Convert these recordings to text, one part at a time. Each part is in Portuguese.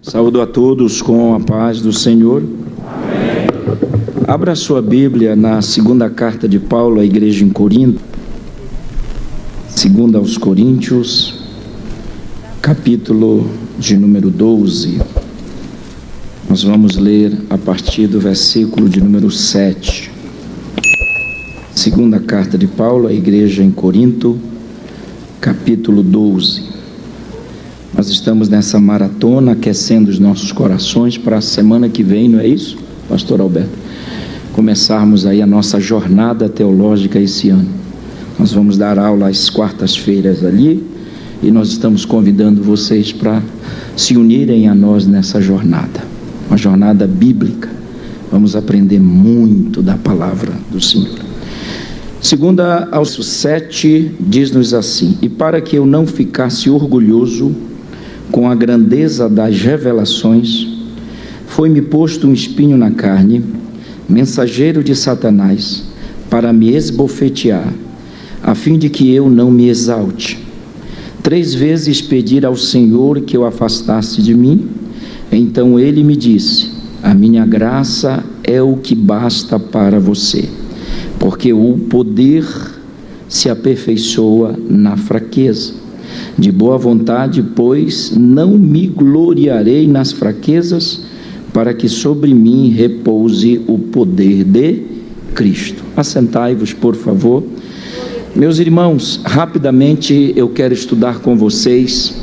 Saúdo a todos com a paz do Senhor. Amém. Abra sua Bíblia na segunda carta de Paulo à igreja em Corinto, segunda aos Coríntios, capítulo de número 12. Nós vamos ler a partir do versículo de número 7. Segunda carta de Paulo à igreja em Corinto, capítulo 12. Nós estamos nessa maratona, aquecendo os nossos corações para a semana que vem, não é isso, pastor Alberto? Começarmos aí a nossa jornada teológica esse ano. Nós vamos dar aula às quartas-feiras ali, e nós estamos convidando vocês para se unirem a nós nessa jornada, uma jornada bíblica. Vamos aprender muito da palavra do Senhor. Segunda aos 7, diz-nos assim: e para que eu não ficasse orgulhoso com a grandeza das revelações, foi-me posto um espinho na carne, mensageiro de Satanás, para me esbofetear, a fim de que eu não me exalte. 3 vezes pedi ao Senhor que o afastasse de mim. Então ele me disse: a minha graça é o que basta para você, porque o poder se aperfeiçoa na fraqueza. De boa vontade, pois, não me gloriarei nas fraquezas, para que sobre mim repouse o poder de Cristo. Assentai-vos, por favor. Meus irmãos, rapidamente eu quero estudar com vocês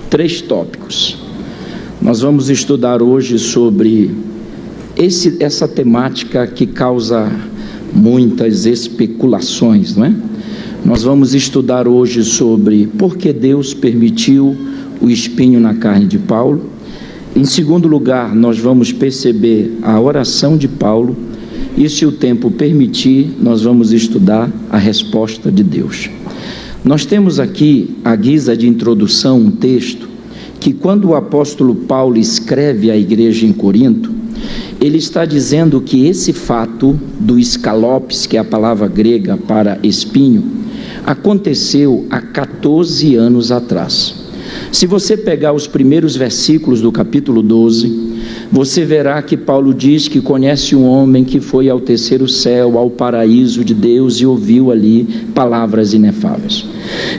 3 tópicos. Nós vamos estudar hoje sobre essa temática que causa muitas especulações, não é? Nós vamos estudar hoje sobre por que Deus permitiu o espinho na carne de Paulo. Em segundo lugar, nós vamos perceber a oração de Paulo, e se o tempo permitir, nós vamos estudar a resposta de Deus. Nós temos aqui, à guisa de introdução, um texto que, quando o apóstolo Paulo escreve à igreja em Corinto, ele está dizendo que esse fato do escalopes, que é a palavra grega para espinho, aconteceu há 14 anos atrás. Se você pegar os primeiros versículos do capítulo 12, você verá que Paulo diz que conhece um homem que foi ao terceiro céu, ao paraíso de Deus, e ouviu ali palavras inefáveis.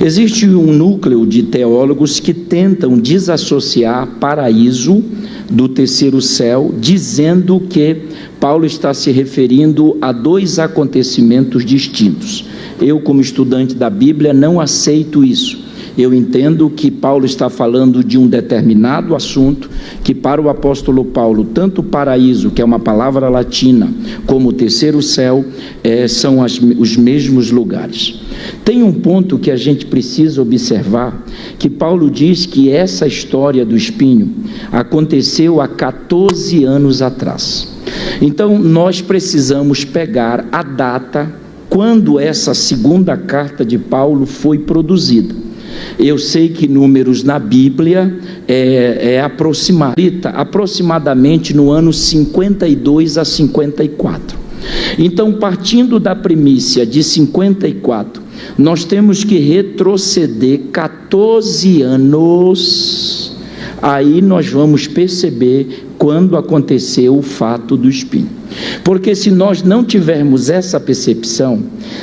Existe um núcleo de teólogos que tentam desassociar paraíso do terceiro céu, dizendo que Paulo está se referindo a 2 acontecimentos distintos. Eu, como estudante da Bíblia, não aceito isso. Eu entendo que Paulo está falando de um determinado assunto, que para o apóstolo Paulo, tanto o paraíso, que é uma palavra latina, como o terceiro céu, são os mesmos lugares. Tem um ponto que a gente precisa observar, que Paulo diz que essa história do espinho aconteceu há 14 anos atrás. Então nós precisamos pegar a data quando essa segunda carta de Paulo foi produzida. Eu sei que números na Bíblia aproximadamente no ano 52 a 54. Então, partindo da premissa de 54, nós temos que retroceder 14 anos. Aí nós vamos perceber quando aconteceu o fato do espinho. Porque se nós não tivermos essa percepção,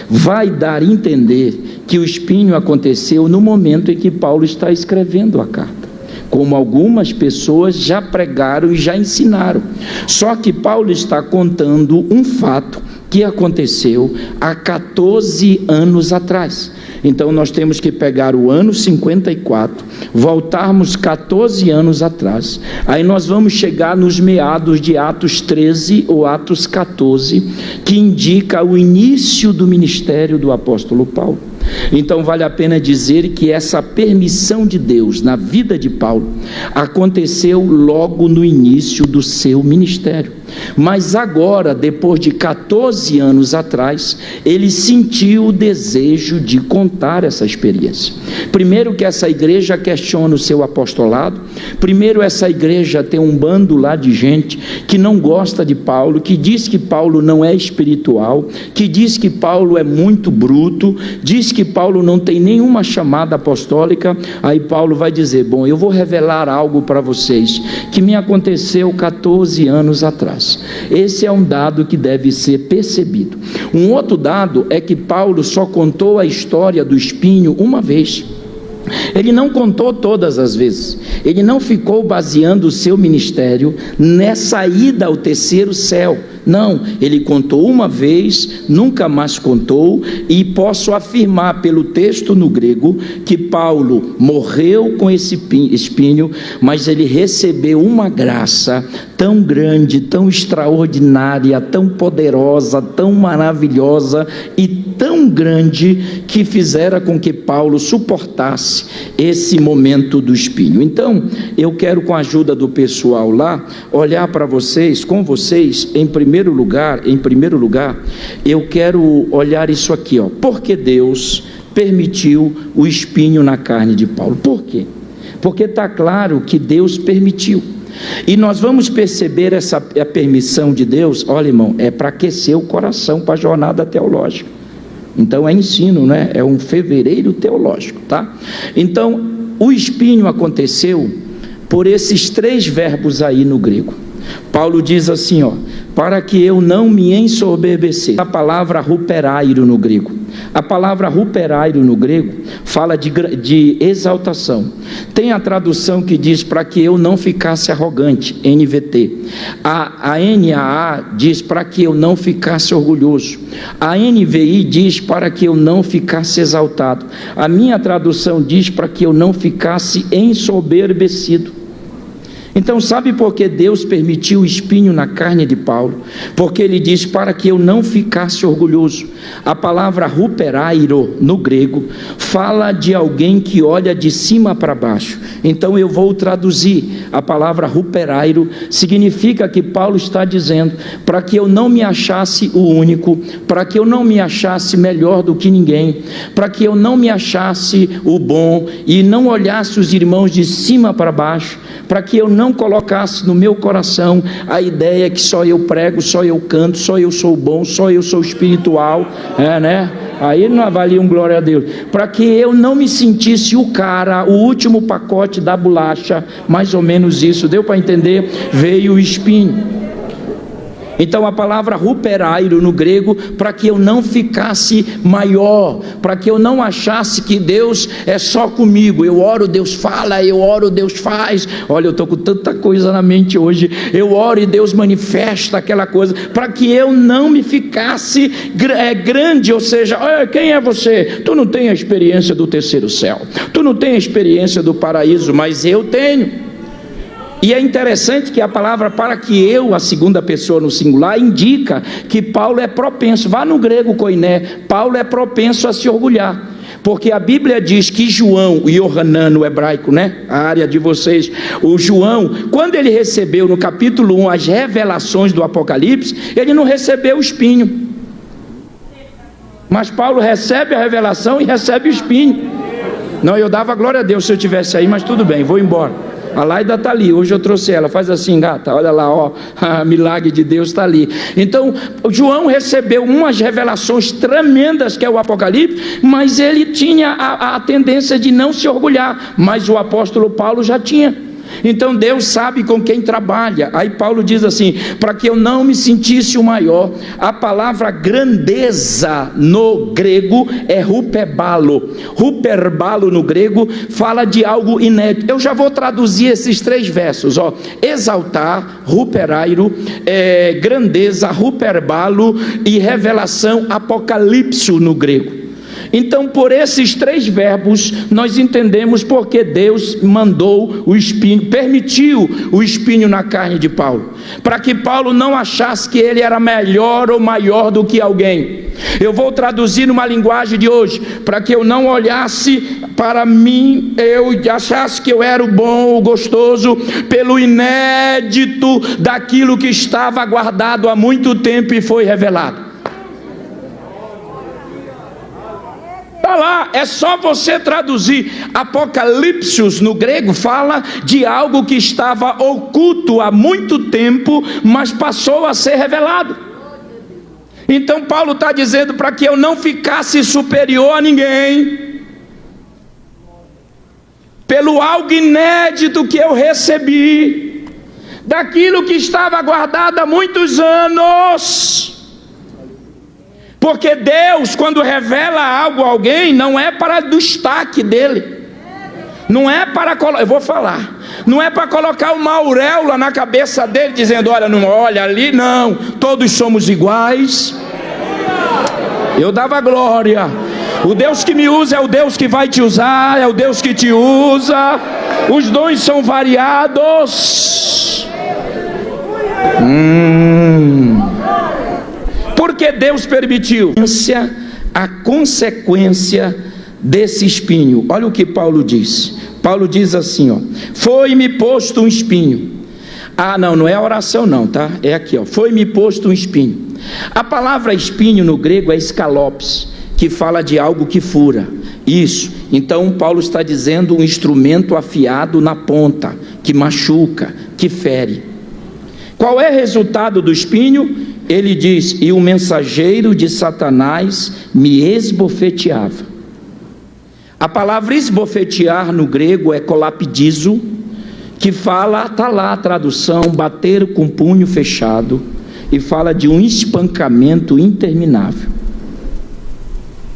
vai dar a entender que o espinho aconteceu no momento em que Paulo está escrevendo a carta, como algumas pessoas já pregaram e já ensinaram. Só que Paulo está contando um fato que aconteceu há 14 anos atrás. Então nós temos que pegar o ano 54, voltarmos 14 anos atrás, aí nós vamos chegar nos meados de Atos 13 ou Atos 14, que indica o início do ministério do apóstolo Paulo. Então vale a pena dizer que essa permissão de Deus na vida de Paulo aconteceu logo no início do seu ministério. Mas agora, depois de 14 anos atrás, ele sentiu o desejo de contar essa experiência. Primeiro que essa igreja questiona o seu apostolado. Primeiro essa igreja tem um bando lá de gente que não gosta de Paulo, que diz que Paulo não é espiritual, que diz que Paulo é muito bruto, diz que Paulo não tem nenhuma chamada apostólica. Aí Paulo vai dizer: bom, eu vou revelar algo para vocês que me aconteceu 14 anos atrás. Esse é um dado que deve ser percebido. Um outro dado é que Paulo só contou a história do espinho uma vez. Ele não contou todas as vezes. Ele não ficou baseando o seu ministério nessa ida ao terceiro céu. Não, ele contou uma vez, nunca mais contou. E posso afirmar pelo texto no grego que Paulo morreu com esse espinho, mas ele recebeu uma graça tão grande, tão extraordinária, tão poderosa, tão maravilhosa e tão grande, que fizera com que Paulo suportasse esse momento do espinho. Então, eu quero, com a ajuda do pessoal lá, olhar para vocês, com vocês, em primeiro lugar, eu quero olhar isso aqui, ó. Por que Deus permitiu o espinho na carne de Paulo? Por quê? Porque está claro que Deus permitiu. E nós vamos perceber a permissão de Deus. Olha, irmão, é para aquecer o coração para a jornada teológica. Então é ensino, né? É um fevereiro teológico, tá? Então, o espinho aconteceu por esses 3 verbos aí no grego. Paulo diz assim, ó: para que eu não me ensoberbecer. A palavra ruperairo no grego. A palavra ruperairo no grego fala de exaltação. Tem a tradução que diz: para que eu não ficasse arrogante, NVT. A NAA diz: para que eu não ficasse orgulhoso. A NVI diz: para que eu não ficasse exaltado. A minha tradução diz: para que eu não ficasse ensoberbecido. Então, sabe por que Deus permitiu o espinho na carne de Paulo? Porque ele diz: para que eu não ficasse orgulhoso. A palavra ruperairo no grego fala de alguém que olha de cima para baixo. Então eu vou traduzir. A palavra ruperairo significa que Paulo está dizendo: para que eu não me achasse o único, para que eu não me achasse melhor do que ninguém, para que eu não me achasse o bom e não olhasse os irmãos de cima para baixo, para que eu não colocasse no meu coração a ideia que só eu prego, só eu canto, só eu sou bom, só eu sou espiritual, né? Aí não avalia um glória a Deus. Para que eu não me sentisse o cara, o último pacote da bolacha, mais ou menos isso, deu para entender? Veio o espinho. Então a palavra ruperairo no grego, para que eu não ficasse maior, para que eu não achasse que Deus é só comigo. Eu oro, Deus fala, eu oro, Deus faz. Olha, eu estou com tanta coisa na mente hoje. Eu oro e Deus manifesta aquela coisa, para que eu não me ficasse grande. Ou seja, quem é você? Tu não tem a experiência do terceiro céu, tu não tem a experiência do paraíso, mas eu tenho. E é interessante que a palavra para que eu, a segunda pessoa no singular, indica que Paulo é propenso. Vá no grego koiné, Paulo é propenso a se orgulhar. Porque a Bíblia diz que João, o Yohanan no hebraico, né? A área de vocês, o João, quando ele recebeu no capítulo 1 as revelações do Apocalipse, ele não recebeu o espinho. Mas Paulo recebe a revelação e recebe o espinho. Não, eu dava glória a Deus se eu tivesse aí, mas tudo bem, vou embora. A Laida está ali, hoje eu trouxe ela, faz assim, gata, olha lá, ó, milagre de Deus está ali. Então, João recebeu umas revelações tremendas que é o Apocalipse, mas ele tinha a tendência de não se orgulhar, mas o apóstolo Paulo já tinha. Então Deus sabe com quem trabalha. Aí Paulo diz assim: para que eu não me sentisse o maior. A palavra grandeza no grego é ruperbalo. Ruperbalo no grego fala de algo inédito. Eu já vou traduzir esses 3 versos, ó: exaltar, ruperairo, grandeza, ruperbalo, e revelação, apocalipso no grego. Então, por esses 3 verbos, nós entendemos porque Deus mandou o espinho, permitiu o espinho na carne de Paulo, para que Paulo não achasse que ele era melhor ou maior do que alguém. Eu vou traduzir numa linguagem de hoje: para que eu não olhasse para mim, eu achasse que eu era o bom, o gostoso, pelo inédito daquilo que estava guardado há muito tempo e foi revelado. falar, é só você traduzir. Apocalipsis no grego fala de algo que estava oculto há muito tempo, mas passou a ser revelado. Então Paulo está dizendo para que eu não ficasse superior a ninguém, pelo algo inédito que eu recebi, daquilo que estava guardado há muitos anos. Porque Deus, quando revela algo a alguém, não é para destaque dele, não é para, eu vou falar, não é para colocar uma auréola na cabeça dele, dizendo, olha, não olha ali, não, todos somos iguais. Eu dava glória. O Deus que me usa é o Deus que vai te usar, é o Deus que te usa. Os dons são variados. Porque Deus permitiu a consequência desse espinho. Olha o que Paulo diz. Paulo diz assim, ó: foi-me posto um espinho. Ah, não é a oração não, tá? É aqui, ó: foi-me posto um espinho. A palavra espinho no grego é escalopes, que fala de algo que fura. Isso. Então Paulo está dizendo um instrumento afiado na ponta, que machuca, que fere. Qual é o resultado do espinho? Ele diz: e o mensageiro de Satanás me esbofeteava. A palavra esbofetear no grego é colapdizo, que fala, está lá a tradução, bater com punho fechado, e fala de um espancamento interminável.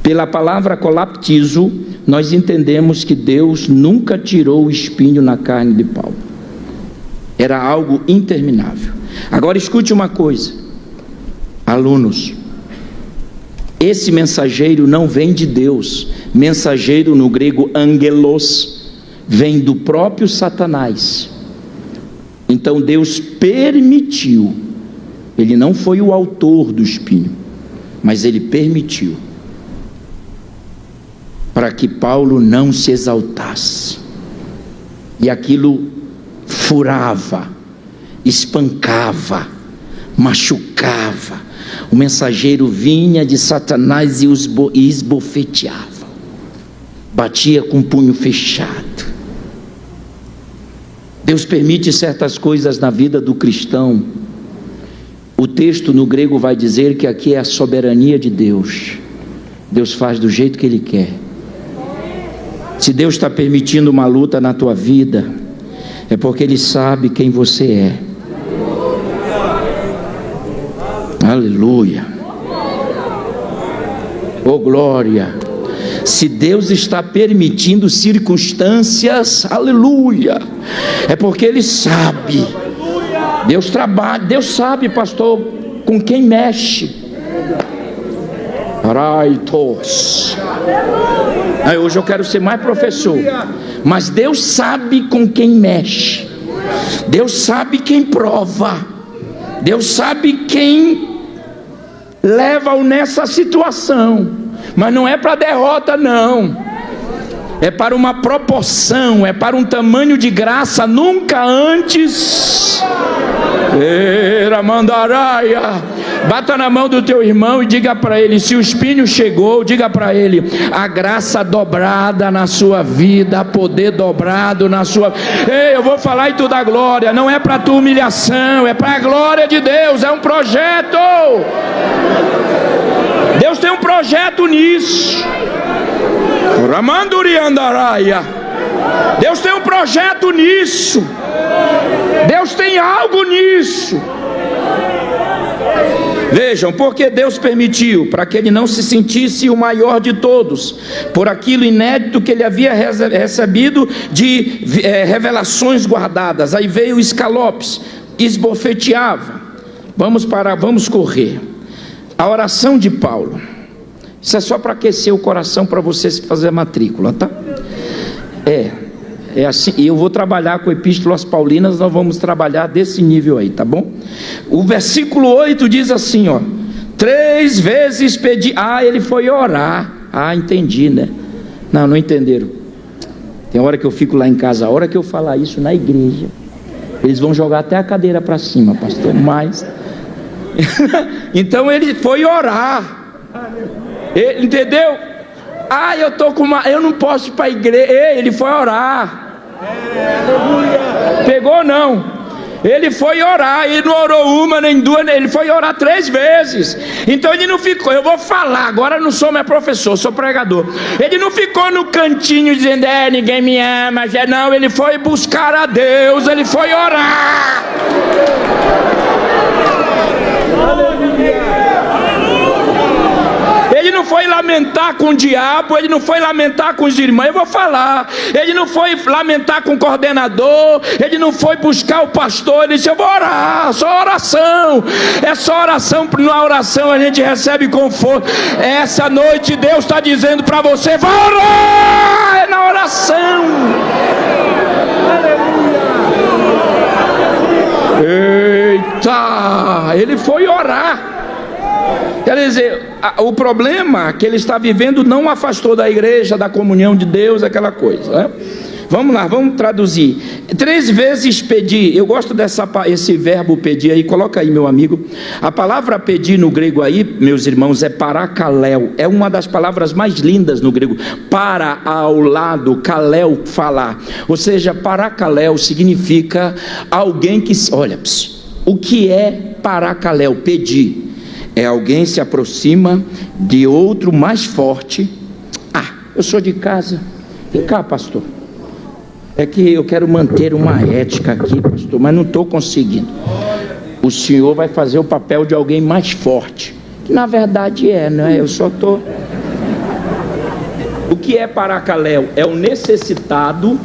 Pela palavra colaptizo, nós entendemos que Deus nunca tirou o espinho na carne de Paulo. Era algo interminável. Agora escute uma coisa, alunos: esse mensageiro não vem de Deus. Mensageiro no grego angelos vem do próprio Satanás. Então Deus permitiu. Ele não foi o autor do espinho, mas ele permitiu, para que Paulo não se exaltasse. E aquilo furava, espancava, machucava. O mensageiro vinha de Satanás e os esbofeteava, batia com o punho fechado. Deus permite certas coisas na vida do cristão. O texto no grego vai dizer que aqui é a soberania de Deus. Deus faz do jeito que Ele quer. Se Deus está permitindo uma luta na tua vida, é porque Ele sabe quem você é. Aleluia. Oh glória. Se Deus está permitindo circunstâncias, aleluia, é porque Ele sabe. Deus trabalha, Deus sabe, pastor, com quem mexe. Raitos. Hoje eu quero ser mais professor, mas Deus sabe com quem mexe. Deus sabe quem prova. Deus sabe quem leva-o nessa situação. Mas não é para derrota, não. É para uma proporção, é para um tamanho de graça nunca antes. Era mandaraia. Bata na mão do teu irmão e diga para ele: se o espinho chegou, diga para ele: a graça dobrada na sua vida, poder dobrado na sua. Ei, eu vou falar e tu dá glória. Não é para tua humilhação, é para a glória de Deus. É um projeto. Deus tem um projeto nisso. Deus tem um projeto nisso. Deus tem algo nisso. Vejam, porque Deus permitiu, para que ele não se sentisse o maior de todos, por aquilo inédito que ele havia recebido de revelações guardadas. Aí veio o escalopes, esbofeteava. Vamos correr. A oração de Paulo. Isso é só para aquecer o coração, para você fazer a matrícula, tá? É assim, e eu vou trabalhar com epístolas paulinas, nós vamos trabalhar desse nível aí, tá bom? O versículo 8 diz assim, ó: 3 vezes pedi. Ele foi orar. Entendi, né? Não entenderam. Tem hora que eu fico lá em casa, a hora que eu falar isso na igreja, eles vão jogar até a cadeira para cima, pastor, mas... Então ele foi orar. Entendeu? eu não posso ir para a igreja. Ei, ele foi orar. Pegou não? Ele foi orar, e não orou uma nem duas, ele foi orar 3 vezes. Então ele não ficou, eu vou falar, agora eu não sou mais professor, sou pregador. Ele não ficou no cantinho dizendo, ninguém me ama, não, ele foi buscar a Deus, ele foi orar. Ele não foi lamentar com o diabo, ele não foi lamentar com os irmãos, eu vou falar. Ele não foi lamentar com o coordenador, ele não foi buscar o pastor, ele disse, eu vou orar, só oração. É só oração, na oração a gente recebe conforto. Essa noite Deus está dizendo para você, vai orar, é na oração. Eita, ele foi orar. Quer dizer, o problema que ele está vivendo não o afastou da igreja, da comunhão de Deus, aquela coisa, né? Vamos lá, vamos traduzir. 3 vezes pedir. Eu gosto esse verbo pedir aí, coloca aí, meu amigo. A palavra pedir no grego aí, meus irmãos, é parakaleo. É uma das palavras mais lindas no grego. Para, ao lado, kaleo, falar. Ou seja, parakaleo significa alguém que... Olha, o que é parakaleo? Pedir. É alguém se aproxima de outro mais forte. Eu sou de casa. Vem cá, pastor. É que eu quero manter uma ética aqui, pastor, mas não estou conseguindo. O senhor vai fazer o papel de alguém mais forte. Que na verdade não é? Eu só estou... O que é parakaleo? É o necessitado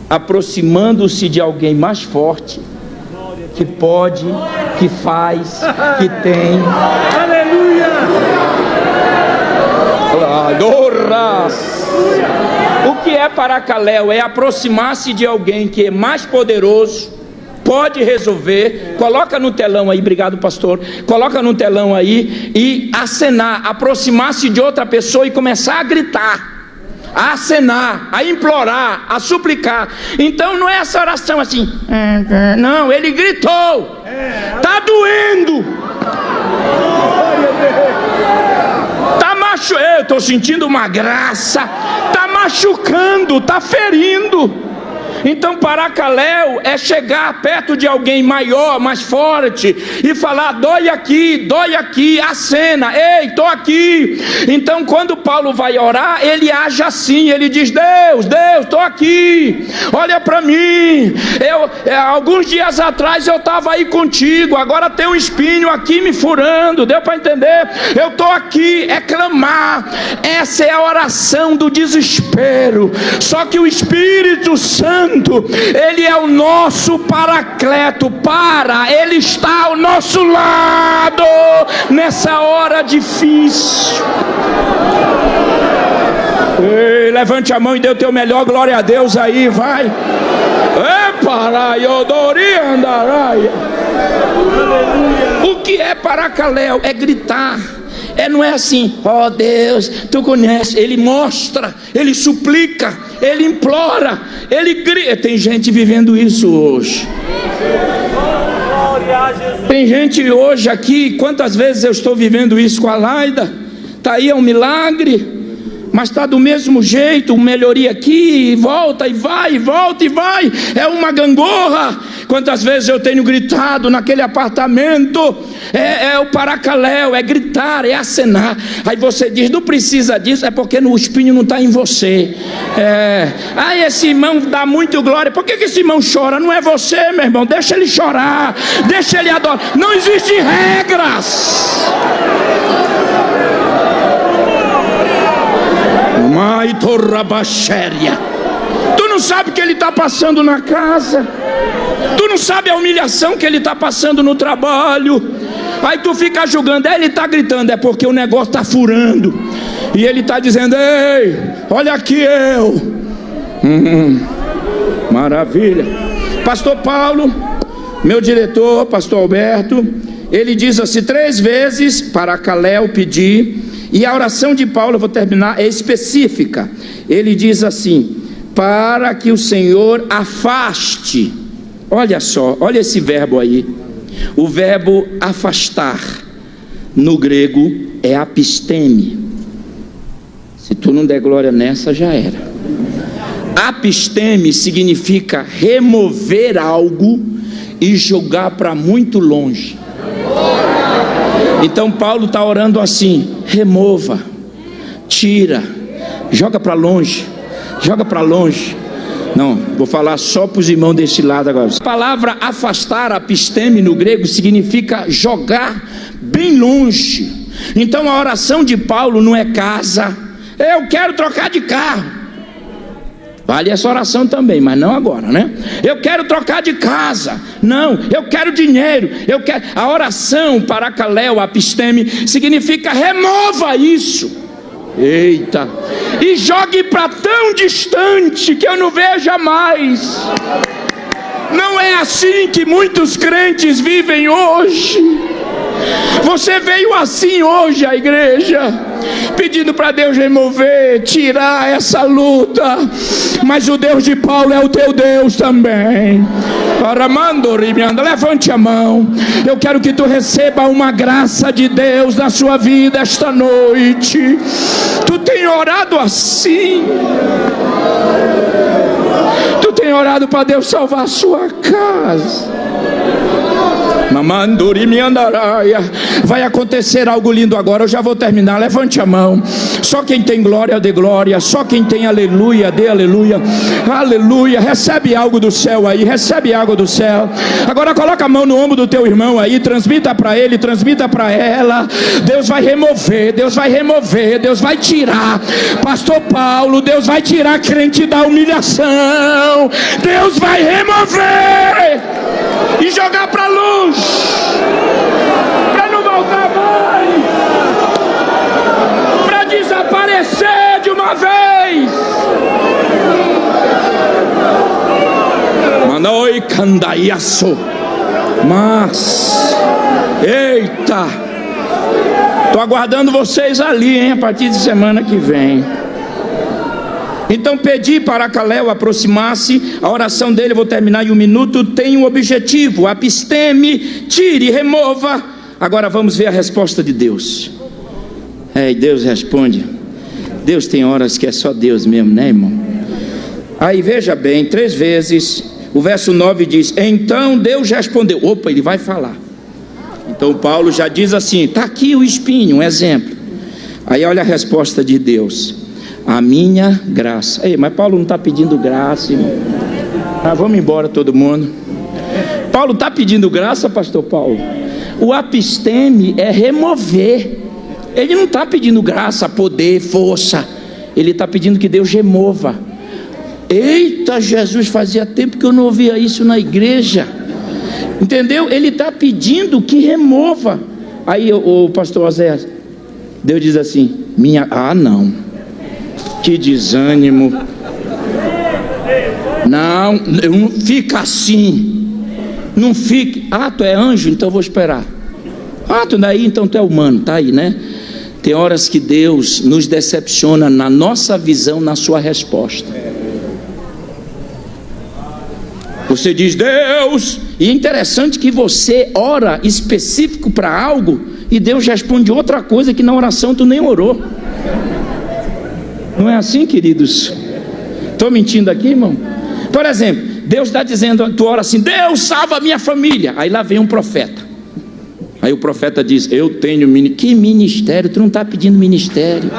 aproximando-se de alguém mais forte, que pode, que faz, que tem. Aleluia! O que é parakaleo? É aproximar-se de alguém que é mais poderoso, pode resolver. Coloca no telão aí, obrigado pastor. Coloca no telão aí e acenar, aproximar-se de outra pessoa e começar a gritar, a acenar, a implorar, a suplicar. Então não é essa oração assim, não, ele gritou, está doendo, eu estou sentindo uma graça, está machucando, está ferindo. Então parakaleo é chegar perto de alguém maior, mais forte, e falar, dói aqui, acena, ei, estou aqui. Então quando Paulo vai orar, ele age assim, ele diz, Deus, estou aqui, olha para mim, alguns dias atrás eu estava aí contigo, agora tem um espinho aqui me furando, deu para entender? Eu estou aqui, é clamar. Essa é a oração do desespero. Só que o Espírito Santo, ele é o nosso paracleto, ele está ao nosso lado nessa hora difícil. Ei, levante a mão e dê o teu melhor, glória a Deus aí, vai. O que é parakaleo? É gritar. Não é assim, Deus, tu conhece. Ele mostra, ele suplica, ele implora, ele grita. Tem gente vivendo isso hoje. Tem gente hoje aqui, quantas vezes eu estou vivendo isso com a Laida? Está aí, é um milagre, mas está do mesmo jeito, melhoria aqui, volta e vai, volta e vai, é uma gangorra. Quantas vezes eu tenho gritado naquele apartamento? É o parakaleo, é gritar, é acenar. Aí você diz, não precisa disso, é porque o espinho não está em você. Esse irmão dá muito glória. Por que esse irmão chora? Não é você, meu irmão, deixa ele chorar, deixa ele adorar. Não existem regras. Tu não sabe o que ele está passando na casa, tu não sabe a humilhação que ele está passando no trabalho. Aí tu fica julgando, ele está gritando, é porque o negócio está furando, e ele está dizendo, ei, olha aqui eu. Maravilha. Pastor Paulo, meu diretor, pastor Alberto, ele diz assim, 3 vezes parakaleo, pedir. E a oração de Paulo, eu vou terminar, é específica. Ele diz assim, para que o Senhor afaste. Olha só, olha esse verbo aí. O verbo afastar, no grego, é apisteme. Se tu não der glória nessa, já era. Apisteme significa remover algo e jogar para muito longe. Então Paulo está orando assim: remova, tira, joga para longe, joga para longe. Não, vou falar só para os irmãos desse lado agora. A palavra afastar, apisteme no grego, significa jogar bem longe. Então a oração de Paulo não é casa. Eu quero trocar de carro. Vale essa oração também, mas não agora, né? Eu quero trocar de casa. Não, eu quero dinheiro. Eu quero. A oração paracaléu, apisteme, significa remova isso. Eita! E jogue para tão distante que eu não veja mais. Não é assim que muitos crentes vivem hoje. Você veio assim hoje à igreja, pedindo para Deus remover, tirar essa luta, mas o Deus de Paulo é o teu Deus também. Levante a mão. Eu quero que tu receba uma graça de Deus na sua vida esta noite. Tu tem orado assim? Tu tem orado para Deus salvar a sua casa? Vai acontecer algo lindo agora. Eu já vou terminar. Levante a mão. Só quem tem glória, dê glória. Só quem tem aleluia, dê aleluia. Aleluia. Recebe algo do céu aí. Recebe algo do céu. Agora coloca a mão no ombro do teu irmão aí. Transmita para ele, transmita para ela. Deus vai remover, Deus vai remover, Deus vai tirar. Pastor Paulo, Deus vai tirar crente da humilhação. Deus vai remover e jogar para longe, para não voltar mais, para desaparecer de uma vez. Manoi candaiaço. Mas, eita, tô aguardando vocês ali, hein, a partir de semana que vem. Então pedi para Caléu aproximar-se. A oração dele, eu vou terminar em 1 minuto, tem um objetivo: apisteme, tire, remova. Agora vamos ver a resposta de Deus. E Deus responde. Deus tem horas que é só Deus mesmo, né, irmão? Aí veja bem, 3 vezes. O verso 9 diz: então Deus respondeu. Opa, ele vai falar. Então Paulo já diz assim: está aqui o espinho, um exemplo. Aí olha a resposta de Deus: a minha graça. Ei, mas Paulo não está pedindo graça, irmão. Vamos embora todo mundo. Paulo está pedindo graça, pastor Paulo? O apisteme é remover. Ele não está pedindo graça, poder, força. Ele está pedindo que Deus remova. Eita, Jesus, fazia tempo que eu não ouvia isso na igreja. Entendeu? Ele está pedindo que remova. Aí o pastor Oséias, Deus diz assim: não, que desânimo. Não fica assim. Não fique. Tu é anjo, então eu vou esperar. Tu não é aí, então tu é humano, tá aí, né? Tem horas que Deus nos decepciona na nossa visão, na sua resposta. Você diz Deus, e é interessante que você ora específico para algo e Deus responde outra coisa que na oração tu nem orou. Não é assim, queridos? Estou mentindo aqui, irmão? Por exemplo, Deus está dizendo, tu ora assim: Deus, salva a minha família. Aí lá vem um profeta. Aí o profeta diz: eu tenho ministério. Que ministério? Tu não está pedindo ministério.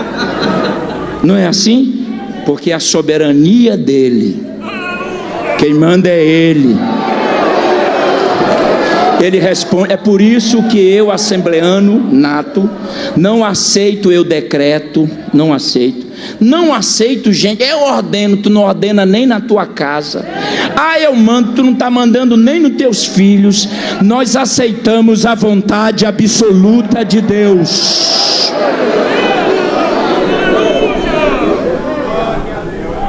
Não é assim? Porque a soberania dele, quem manda é ele. Ele responde. É por isso que eu, assembleano nato, não aceito eu decreto. Não aceito gente. Eu ordeno, tu não ordena nem na tua casa. Eu mando, tu não está mandando nem nos teus filhos. Nós aceitamos a vontade absoluta de Deus.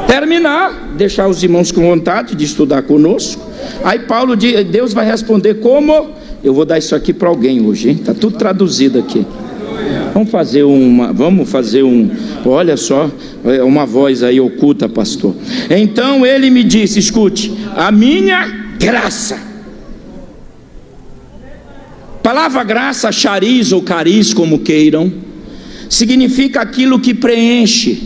Terminar, deixar os irmãos com vontade de estudar conosco. Aí Paulo diz, Deus vai responder como? Eu vou dar isso aqui para alguém hoje, hein? Está tudo traduzido aqui. Vamos fazer olha só, uma voz aí oculta, pastor. Então ele me disse, escute, a minha graça. Palavra graça, chariz ou cariz, como queiram, significa aquilo que preenche.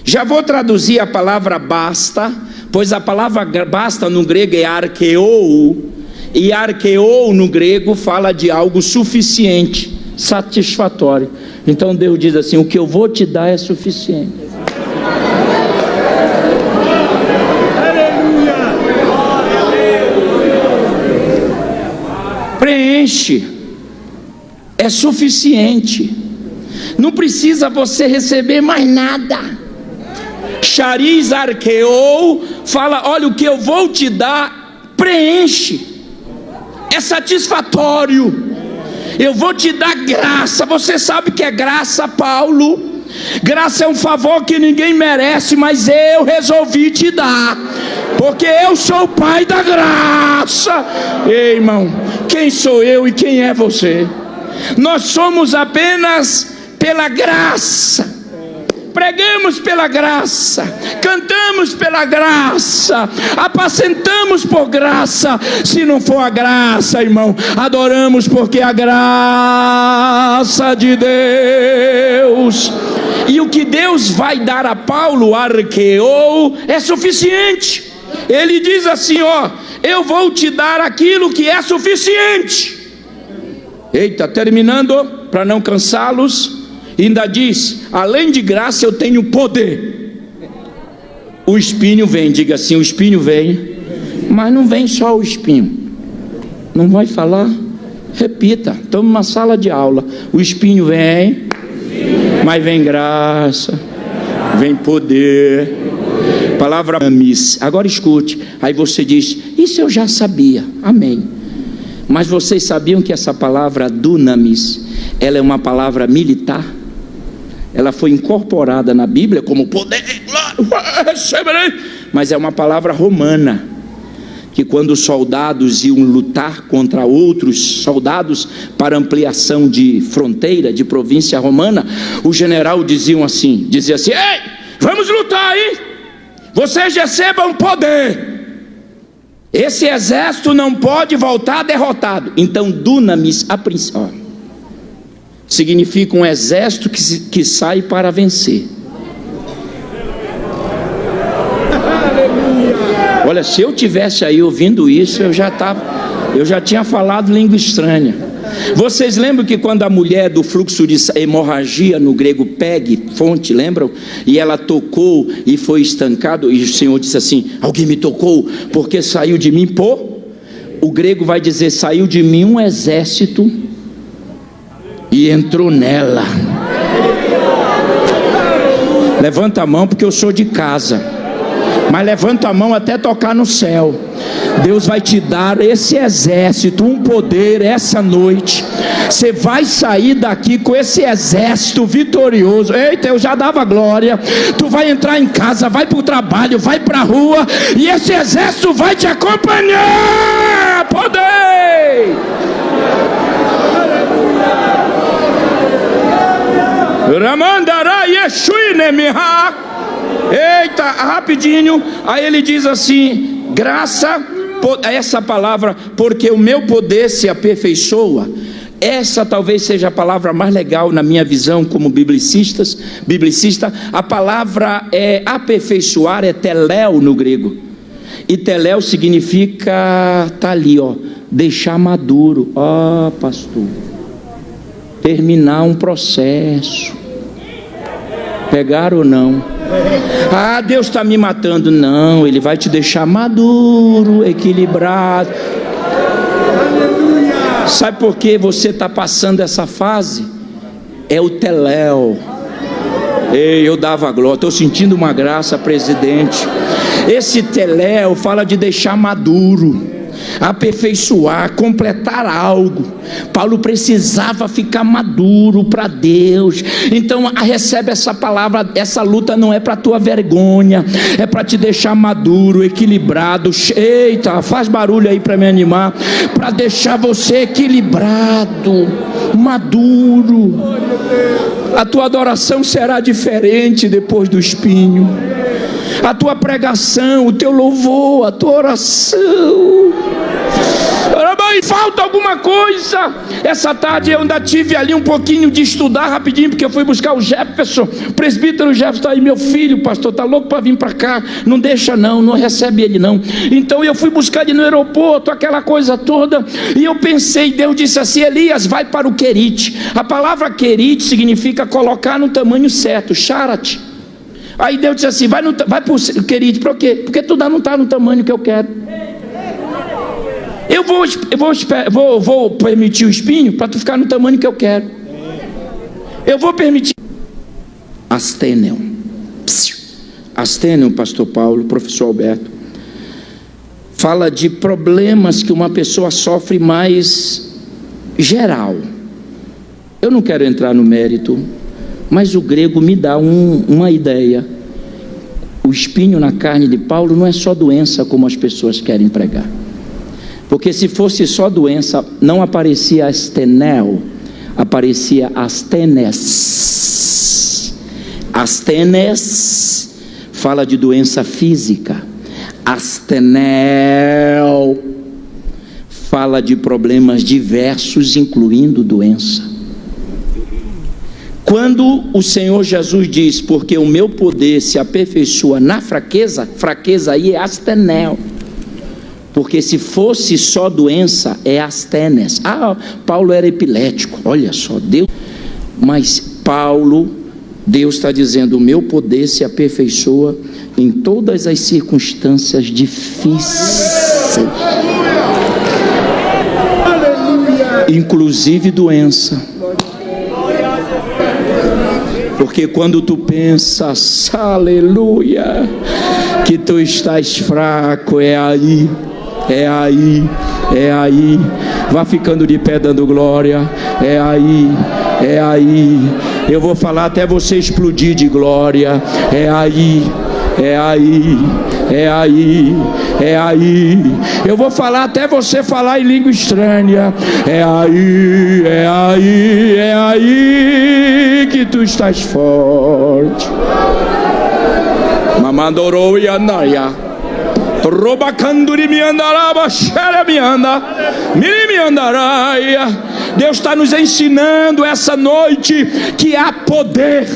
Já vou traduzir a palavra basta, pois a palavra basta no grego é arqueou, e arqueou no grego fala de algo suficiente, satisfatório. Então Deus diz assim: o que eu vou te dar é suficiente. Preenche, é suficiente, não precisa você receber mais nada. Chariz arqueou fala: olha, o que eu vou te dar preenche, é satisfatório. Eu vou te dar graça. Você sabe que é graça, Paulo? Graça é um favor que ninguém merece, mas eu resolvi te dar, porque eu sou o Pai da graça. Ei, irmão, quem sou eu e quem é você? Nós somos apenas pela graça. Pregamos pela graça, cantamos pela graça, apacentamos por graça. Se não for a graça, irmão, adoramos porque é a graça de Deus. E o que Deus vai dar a Paulo, arqueou, é suficiente. Ele diz assim: ó, eu vou te dar aquilo que é suficiente. Eita, terminando, para não cansá-los, ainda diz: além de graça eu tenho poder. O espinho vem, diga assim: o espinho vem, mas não vem só o espinho. Não vai falar? Repita, estamos numa sala de aula. O espinho vem, mas vem graça, vem poder. Palavra miss. Agora escute. Aí você diz: isso eu já sabia. Amém. Mas vocês sabiam que essa palavra dunamis, ela é uma palavra militar? Ela foi incorporada na Bíblia como poder, glória, receberei. Mas é uma palavra romana, que quando os soldados iam lutar contra outros soldados para ampliação de fronteira, de província romana, o general dizia assim: ei, vamos lutar aí, vocês recebam poder. Esse exército não pode voltar derrotado. Então dunamis, a princípio, significa um exército que sai para vencer. Olha, se eu tivesse aí ouvindo isso, eu já tinha falado língua estranha. Vocês lembram que quando a mulher do fluxo de hemorragia, no grego peg, fonte, lembram? E ela tocou e foi estancado, e o Senhor disse assim: alguém me tocou, porque saiu de mim, o grego vai dizer: saiu de mim um exército e entrou nela. Levanta a mão, porque eu sou de casa, mas levanta a mão até tocar no céu. Deus vai te dar esse exército, um poder essa noite. Você vai sair daqui com esse exército vitorioso. Eita, eu já dava glória. Tu vai entrar em casa, vai para o trabalho, vai para a rua, e esse exército vai te acompanhar. Poder! Ramandará Yeshui Nemiha. Eita, rapidinho. Aí ele diz assim: graça, essa palavra, porque o meu poder se aperfeiçoa. Essa talvez seja a palavra mais legal na minha visão como biblicista. A palavra é aperfeiçoar, é teléu no grego. E teléu significa, tá ali, ó, deixar maduro. Ó, pastor, terminar um processo. Pegaram ou não? Ah, Deus está me matando. Não, Ele vai te deixar maduro, equilibrado. Sabe por que você está passando essa fase? É o teléu. Ei, eu dava glória, estou sentindo uma graça, presidente. Esse teléu fala de deixar maduro, aperfeiçoar, completar algo. Paulo precisava ficar maduro para Deus. Então recebe essa palavra. Essa luta não é para tua vergonha, é para te deixar maduro, equilibrado. Eita, faz barulho aí para me animar. Para deixar você equilibrado, maduro. A tua adoração será diferente depois do espinho. A tua pregação, o teu louvor, a tua oração. Falta alguma coisa. Essa tarde eu ainda tive ali um pouquinho de estudar rapidinho, porque eu fui buscar o Jefferson, o presbítero Jefferson está aí, meu filho, pastor, está louco para vir para cá, não deixa não recebe ele não. Então eu fui buscar ele no aeroporto, aquela coisa toda, e eu pensei, Deus disse assim: Elias, vai para o Querite. A palavra Querite significa colocar no tamanho certo, Sharat. Aí Deus disse assim: vai para o Querite. Por quê? Porque tu não está no tamanho que eu quero. Eu vou permitir o espinho para tu ficar no tamanho que eu quero. Eu vou permitir. Astêneo, pastor Paulo, professor Alberto, fala de problemas que uma pessoa sofre mais geral. Eu não quero entrar no mérito, mas o grego me dá uma ideia. O espinho na carne de Paulo não é só doença como as pessoas querem pregar. Porque se fosse só doença, não aparecia astenel, aparecia astenes. Astenes fala de doença física. Astenel fala de problemas diversos, incluindo doença. Quando o Senhor Jesus diz: porque o meu poder se aperfeiçoa na fraqueza, fraqueza aí é astenel. Porque se fosse só doença, é astenes. Paulo era epilético, olha só, Deus. Mas Deus está dizendo: o meu poder se aperfeiçoa em todas as circunstâncias difíceis, inclusive doença. Porque quando tu pensas, aleluia, que tu estás fraco, é aí. Vá ficando de pé dando glória. É aí. Eu vou falar até você explodir de glória. É aí. Eu vou falar até você falar em língua estranha. É aí que tu estás forte. Mamandorou e anaia. Deus está nos ensinando essa noite que há poder,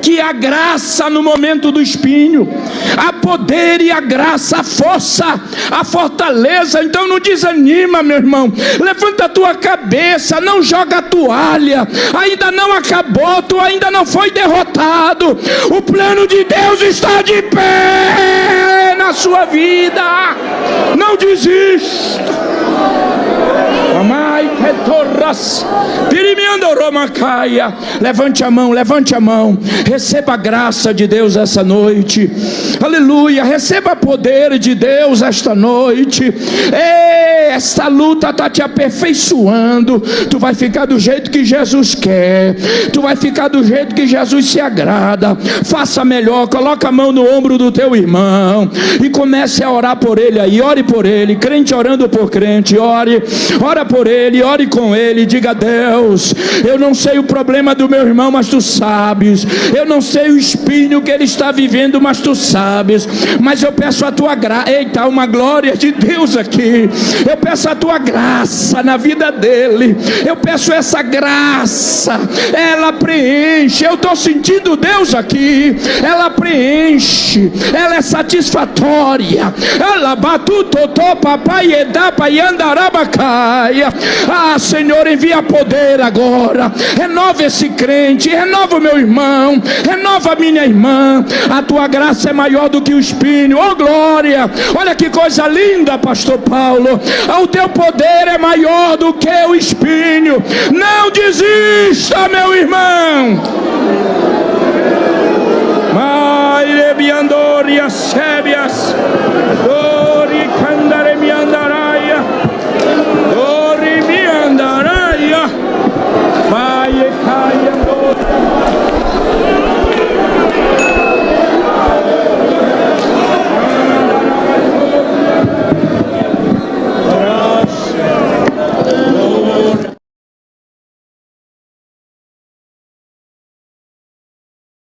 que há graça no momento do espinho. Há poder e a graça, a força, a fortaleza. Então não desanima, meu irmão. Levanta a tua cabeça, não joga a toalha. Ainda não acabou, tu ainda não foi derrotado. O plano de Deus está de pé na sua vida. Não desista. Levante a mão, receba a graça de Deus essa noite, aleluia, receba o poder de Deus esta noite. Esta luta está te aperfeiçoando, tu vai ficar do jeito que Jesus quer, tu vai ficar do jeito que Jesus se agrada. Faça melhor, coloca a mão no ombro do teu irmão e comece a orar por ele aí, ore por ele, crente orando por crente, ora por ele, ore com ele, diga: Deus, eu não sei o problema do meu irmão, mas tu sabes. Eu não sei o espinho que ele está vivendo, mas tu sabes. Mas eu peço a tua graça. Eita, uma glória de Deus aqui. Eu peço a tua graça na vida dele. Eu peço essa graça. Ela preenche. Eu estou sentindo Deus aqui. Ela preenche. Ela é satisfatória. Ela batutotô papai edá pai andarabacaia. Senhor, envia poder agora. Renova esse crente, renova o meu irmão, renova a minha irmã. A tua graça é maior do que o espinho. Oh glória, olha que coisa linda, pastor Paulo. O teu poder é maior do que o espinho. Não desista, meu irmão.